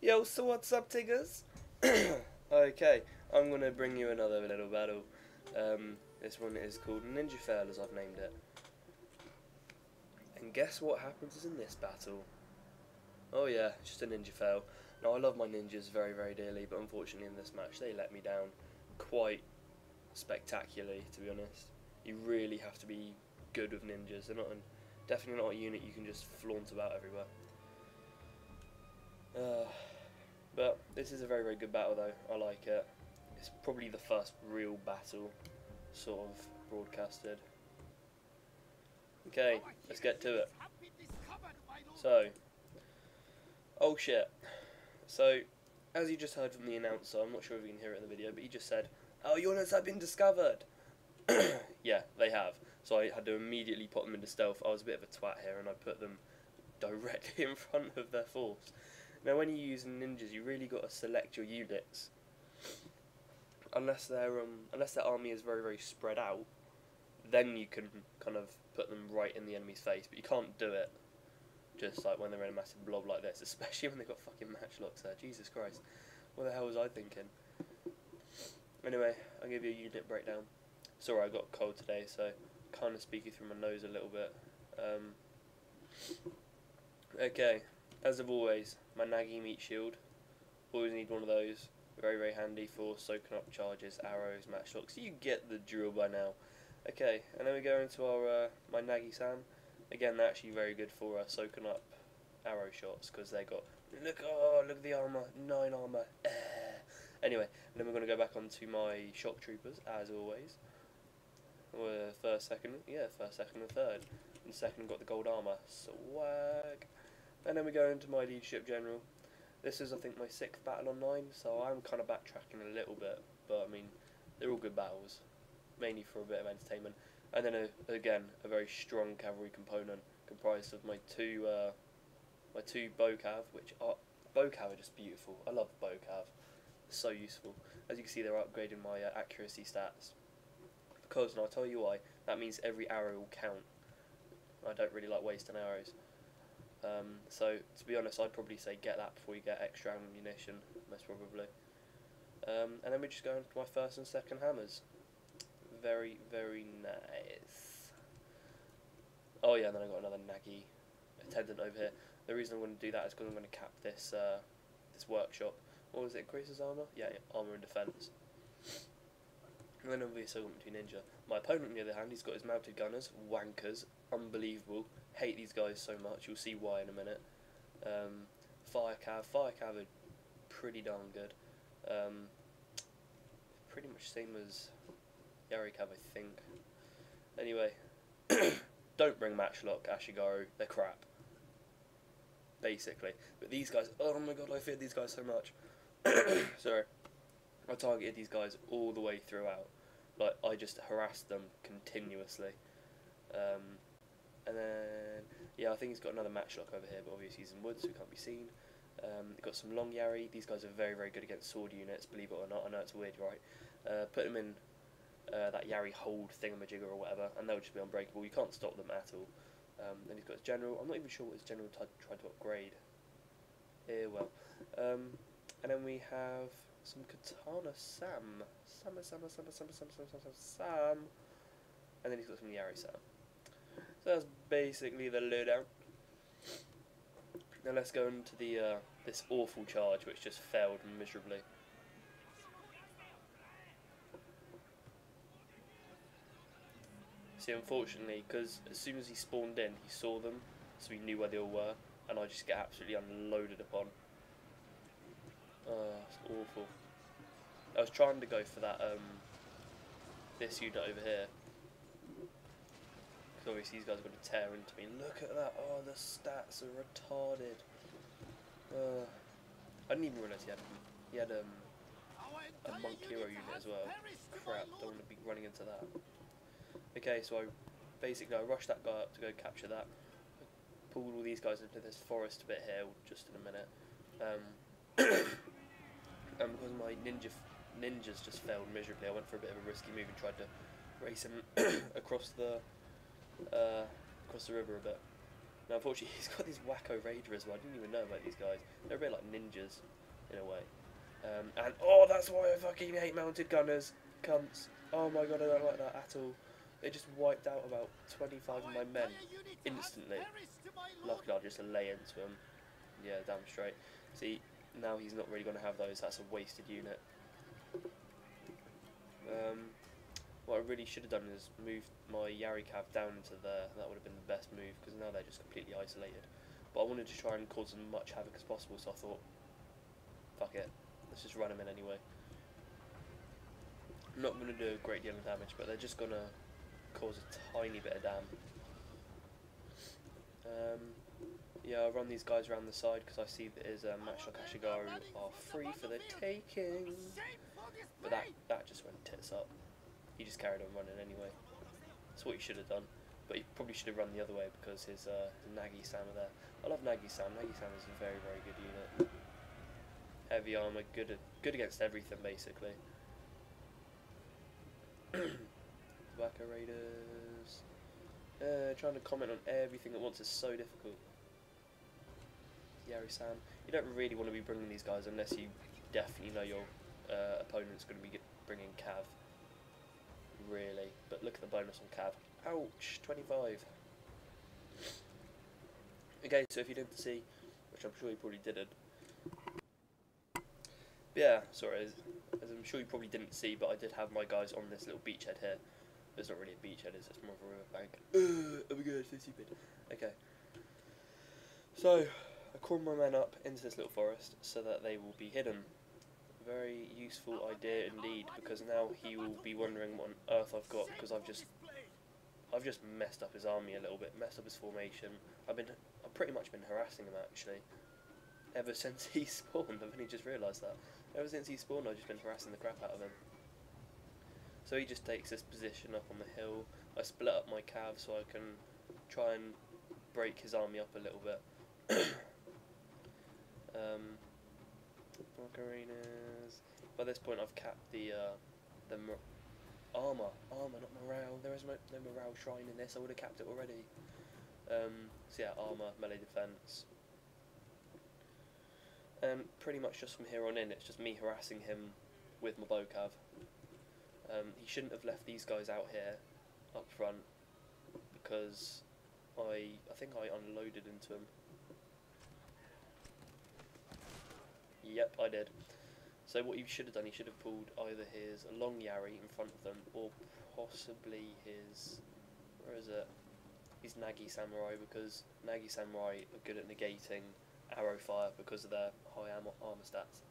Yo, so what's up, Tiggers? Okay, I'm gonna bring you another little battle. This one is called Ninja Fail, as I've named it. And guess what happens in this battle? Oh yeah, just a ninja fail. Now I love my ninjas very, very dearly, but unfortunately in this match they let me down quite spectacularly, to be honest. You really have to be good with ninjas. They're definitely not a unit you can just flaunt about everywhere. But this is a very, very good battle though. I like it. It's probably the first real battle sort of broadcasted. Okay, let's get to it. So, oh shit. So, as you just heard from the announcer, I'm not sure if you can hear it in the video, but he just said, "Oh, units have been discovered." Yeah, they have. So I had to immediately put them into stealth. I was a bit of a twat here, and I put them directly in front of their force. Now, when you use ninjas, you really got to select your units. Unless their army is very, very spread out, then you can kind of put them right in the enemy's face. But you can't do it just like when they're in a massive blob like this, especially when they've got fucking matchlocks there. Jesus Christ, what the hell was I thinking? Anyway, I'll give you a unit breakdown. Sorry, I got a cold today, so kind of speaking through my nose a little bit. Okay, as of always, my Nagi meat shield. Always need one of those. Very, very handy for soaking up charges, arrows, matchlocks. You get the drill by now. Okay, and then we go into our my Nagi-san. Again, they're actually very good for soaking up arrow shots because they got look at the armor, 9 armor. Anyway, and then we're going to go back onto my shock troopers as always. First, second, and third. And second got the gold armor, swag. And then we go into my leadership general. This is, I think, my 6th battle online, so I'm kind of backtracking a little bit, but I mean, they're all good battles, mainly for a bit of entertainment. And then again, a very strong cavalry component comprised of my two bow cav, which are just beautiful. I love bow cav; it's so useful. As you can see, they're upgrading my accuracy stats. Because, and I'll tell you why, that means every arrow will count. I don't really like wasting arrows. So, to be honest, I'd probably say get that before you get extra ammunition, most probably. And then we just go into my first and second hammers. Very, very nice. Oh yeah, and then I got another Nagi attendant over here. The reason I'm going to do that is because I'm going to cap this this workshop. What was it? Increases armor? Yeah, armor and defense. And then obviously I got my 2 ninja. My opponent, on the other hand, he's got his mounted gunners, wankers, unbelievable. Hate these guys so much. You'll see why in a minute. Fire cav are pretty darn good. Pretty much same as Yari cav, I think. Anyway, don't bring matchlock Ashigaru. They're crap, basically. But these guys, oh my god, I fear these guys so much. Sorry. I targeted these guys all the way throughout. Like, I just harassed them continuously. And then, yeah, I think he's got another matchlock over here, but obviously he's in wood, so he can't be seen. Got some long Yari. These guys are very, very good against sword units, believe it or not. I know it's weird, right? Put them in that Yari hold thingamajigger or whatever, and they'll just be unbreakable. You can't stop them at all. Then he's got his general. I'm not even sure what his general tried to upgrade. Well. And then we have some Katana Sam. Sam. And then he's got some Yari Sam. So that's basically the lowdown. Now let's go into the this awful charge which just failed miserably. See, unfortunately, because as soon as he spawned in, he saw them, so he knew where they all were, and I just get absolutely unloaded upon. It's awful. I was trying to go for that this unit over here. Because obviously these guys are going to tear into me. Look at that. Oh, the stats are retarded. I didn't even realise he had a monk hero unit as well. Crap, don't want to be running into that. Okay, so I rushed that guy up to go capture that. I pulled all these guys into this forest bit here just in a minute. And because my ninjas just failed miserably, I went for a bit of a risky move and tried to race him across the river a bit. Now, unfortunately, he's got this wacko raider as well. I didn't even know about these guys. They're a bit like ninjas, in a way. And, oh, that's why I fucking hate mounted gunners. Cunts. Oh my god, I don't like that at all. They just wiped out about 25 of my men instantly. Luckily, I'll just lay into him. Yeah, damn straight. See, now he's not really going to have those. That's a wasted unit. What I really should have done is moved my Yari Cav down into there. That would have been the best move, because now they're just completely isolated. But I wanted to try and cause as much havoc as possible, so I thought, fuck it, let's just run them in anyway. I'm not going to do a great deal of damage, but they're just going to cause a tiny bit of damage. Yeah, I'll run these guys around the side because I see that his Matchlock Ashigaru are free for the taking. But that just went tits up. He just carried on running anyway. That's what he should have done. But he probably should have run the other way because his Nagi-san are there. I love Nagi-san. Nagi-san is a very, very good unit. Heavy armour, good against everything basically. Wacko Raiders. Trying to comment on everything at once is so difficult. Yari-san. You don't really want to be bringing these guys unless you definitely know your opponent's going to be bringing Cav. Really. But look at the bonus on Cav. Ouch! 25. Okay, so if you didn't see, which I'm sure you probably didn't. But yeah, sorry, as I'm sure you probably didn't see, but I did have my guys on this little beachhead here. It's not really a beachhead, it's more of a riverbank. Oh my god, so stupid. Okay. So, I called my men up into this little forest so that they will be hidden. Very useful idea indeed, because now he will be wondering what on earth I've got, because I've just messed up his army a little bit, messed up his formation. I've pretty much been harassing him actually, ever since he spawned. I've only just realised that. Ever since he spawned, I've just been harassing the crap out of him. So he just takes this position up on the hill. I split up my cav so I can try and break his army up a little bit. Margarinas. By this point, I've capped the armour, not morale. There is no morale shrine in this. I would have capped it already. So yeah, armour, melee defense, and pretty much just from here on in, it's just me harassing him with my bow cav. He shouldn't have left these guys out here up front because I think I unloaded into him. Yep, I did. So what he should have done, he should have pulled either his long Yari in front of them, or possibly his, where is it? His Nagi Samurai, because Nagi Samurai are good at negating arrow fire because of their high armor stats.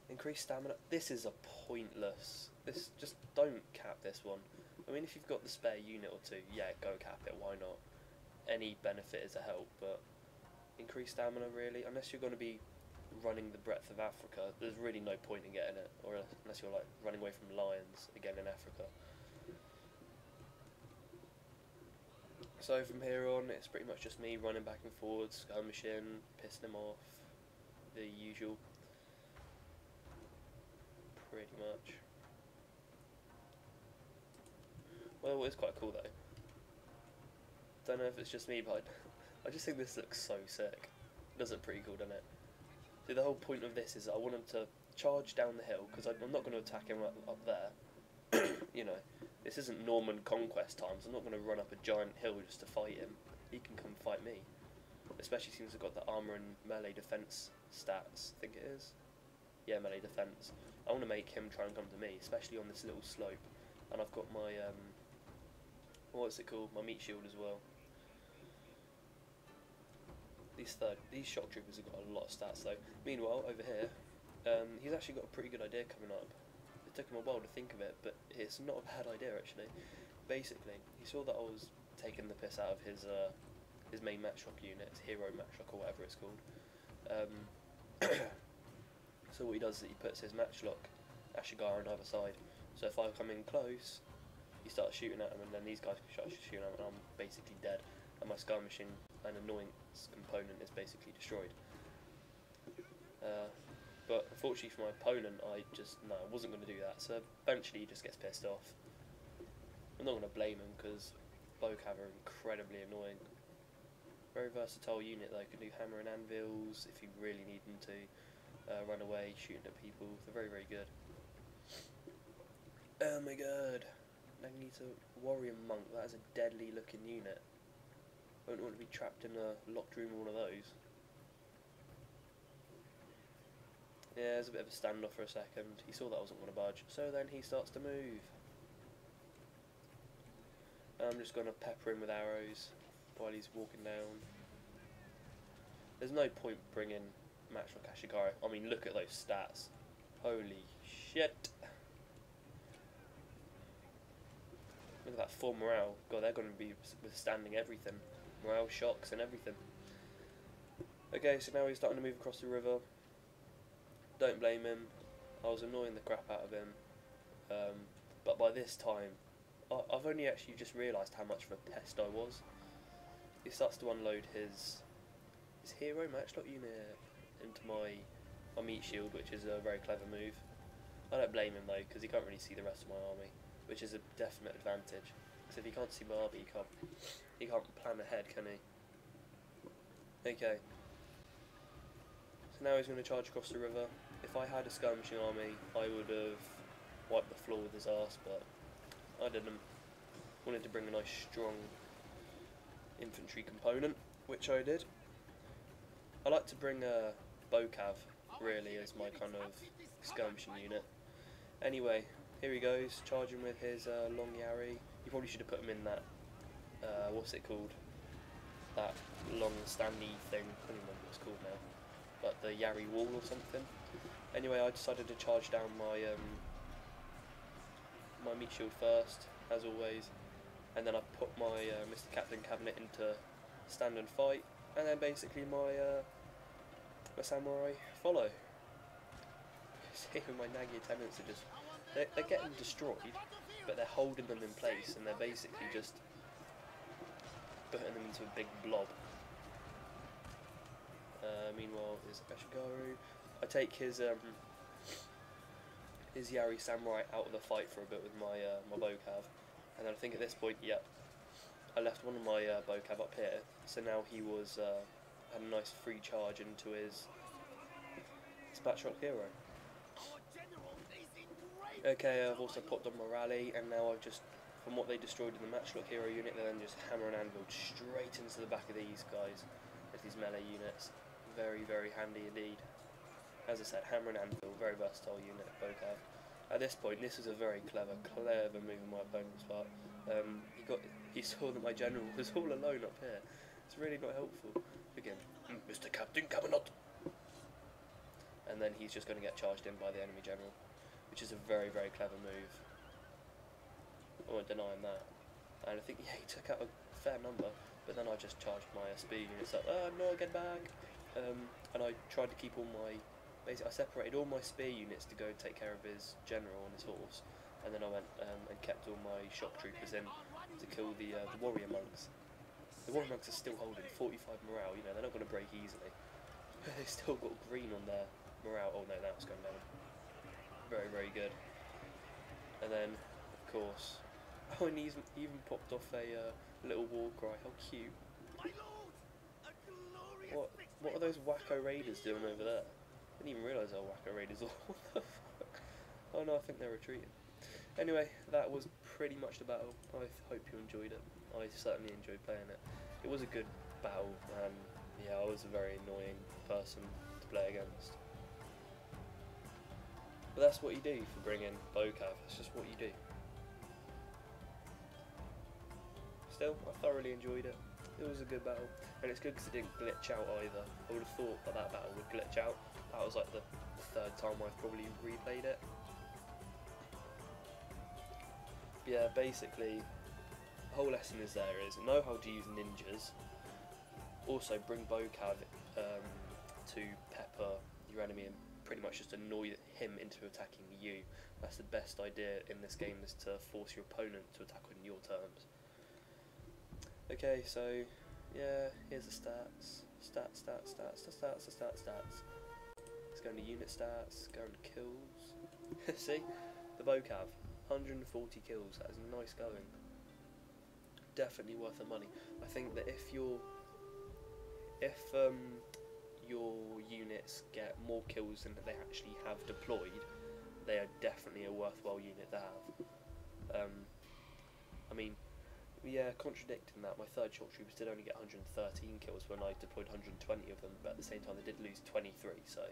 Increased stamina. This is a pointless. Just don't cap this one. I mean, if you've got the spare unit or two, yeah, go cap it. Why not? Any benefit is a help, but increased stamina really, unless you're going to be running the breadth of Africa, there's really no point in getting it, or unless you're like running away from lions again in Africa. So from here on, it's pretty much just me running back and forwards, skirmishing, pissing him off, the usual. Pretty much. Well, it's quite cool though. Don't know if it's just me, but I just think this looks so sick. It does look pretty cool, doesn't it? See, the whole point of this is I want him to charge down the hill, because I'm not going to attack him up there. You know, this isn't Norman conquest times. I'm not going to run up a giant hill just to fight him. He can come fight me. Especially since I've got the armour and melee defence stats, I think it is. Yeah, melee defence. I want to make him try and come to me, especially on this little slope. And I've got my, what's it called? My meat shield as well. These shock troopers have got a lot of stats though. Meanwhile, over here, he's actually got a pretty good idea coming up. It took him a while to think of it, but it's not a bad idea actually. Basically, he saw that I was taking the piss out of his main matchlock unit, his hero matchlock or whatever it's called. So what he does is he puts his matchlock Ashigaru on either side. So if I come in close, he starts shooting at him, and then these guys can start shooting at him, and I'm basically dead. And my skirmishing and annoyance component is basically destroyed. But unfortunately for my opponent, I wasn't going to do that. So eventually he just gets pissed off. I'm not going to blame him, because Bocav are incredibly annoying. Very versatile unit though, can do hammer and anvils if you really need them to. Run away, shooting at people, they're very, very good. Oh my god, Nagito Warrior Monk, that is a deadly looking unit. I wouldn't want to be trapped in a locked room with one of those. Yeah, there's a bit of a standoff for a second. He saw that I wasn't going to budge, so then he starts to move. I'm just going to pepper him with arrows while he's walking down. There's no point bringing Matchlock Ashigara. I mean, look at those stats. Holy shit. Look at that 4 morale. God, they're going to be withstanding everything. Morale shocks and everything. Okay, so now he's starting to move across the river. Don't blame him. I was annoying the crap out of him. But by this time, I've only actually just realised how much of a pest I was. He starts to unload his hero matchlock unit into my meat shield, which is a very clever move. I don't blame him though, because he can't really see the rest of my army, which is a definite advantage. Because if he can't see my army, he can't plan ahead, can he? Okay. So now he's going to charge across the river. If I had a skirmishing army, I would have wiped the floor with his ass, but I didn't. Wanted to bring a nice strong infantry component, which I did. I like to bring a Bocav, really, as my kind of skirmishing unit. Anyway, here he goes, charging with his long Yari. You probably should have put him in that, what's it called? That long standy thing, I don't remember what it's called now. But the Yari wall or something. Anyway, I decided to charge down my my meat shield first, as always, and then I put my Mr. Captain Cabinet into stand and fight, and then basically my samurai follow. See, my Nagi attendants are just they're getting destroyed, but they're holding them in place, and they're basically just putting them into a big blob. Meanwhile, there's Ashigaru. I take his Yari Samurai out of the fight for a bit with my my Bocav, and then I think at this point, yep, I left one of my Bocav up here, so now he was had a nice free charge into his Matchlock hero. Okay, I've also popped on my rally, and now I've just, from what they destroyed in the Matchlock hero unit, they then just hammer and anvil straight into the back of these guys, as these melee units. Very, very handy indeed. As I said, hammer and anvil, very versatile unit, Bocav. At this point, this is a very clever move on my opponent's part. He saw that my general was all alone up here. It's really not helpful. Again, Mr. Captain Cabinet. And then he's just going to get charged in by the enemy general, which is a very, very clever move. I won't deny him that. And I think, yeah, he took out a fair number, but then I just charged my speed units up. Oh no, get back! And I tried to keep all my, basically I separated all my spear units to go and take care of his general and his horse, and then I went and kept all my shock troopers in to kill the warrior monks. The warrior monks are still holding 45 morale, you know, they're not going to break easily. They've still got green on their morale. Oh no, that was going down. Very, very good. And then, of course, oh, and he even popped off a little war cry. How cute. What are those wacko raiders doing over there? I didn't even realise they were wacko raiders. What the fuck? Oh no, I think they're retreating. Anyway, that was pretty much the battle. I hope you enjoyed it. I certainly enjoyed playing it. It was a good battle, and yeah, I was a very annoying person to play against. But that's what you do for bringing Bocav. It's just what you do. Still, I thoroughly enjoyed it. It was a good battle, and it's good because it didn't glitch out either. I would have thought that battle would glitch out. That was like the third time I've probably replayed it. But yeah, basically, the whole lesson is know how to use ninjas. Also, bring Bocav to pepper your enemy and pretty much just annoy him into attacking you. That's the best idea in this game, is to force your opponent to attack on your terms. Okay, so yeah, here's the stats. Stats. Let's go into unit stats, go into kills. See? The Bocav, 140 kills, that is nice going. definitely worth the money. I think that if your units get more kills than they actually have deployed, they are definitely a worthwhile unit to have. I mean, yeah, contradicting that, my third shock troopers did only get 113 kills when I deployed 120 of them, but at the same time they did lose 23, so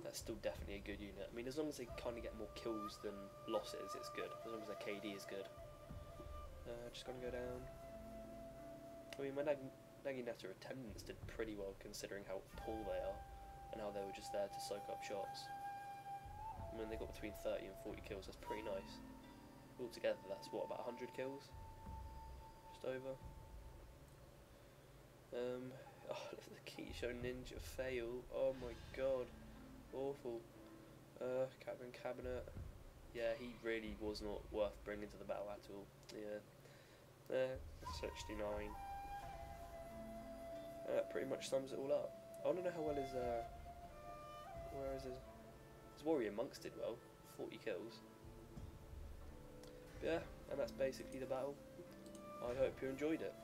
that's still definitely a good unit. I mean, as long as they kind of get more kills than losses, it's good. As long as their KD is good. Just gonna go down. I mean, my Naginata attendants did pretty well considering how poor they are and how they were just there to soak up shots. I mean, they got between 30 and 40 kills, that's pretty nice. Altogether, that's what, about 100 kills? Just over. Oh, the Kisho Ninja fail. Oh my god. Awful. Captain Cabinet. Yeah, he really was not worth bringing to the battle at all. Yeah. 69. That pretty much sums it all up. I want to know how well his, where is his warrior monks did well. 40 kills. But yeah, and that's basically the battle. I hope you enjoyed it.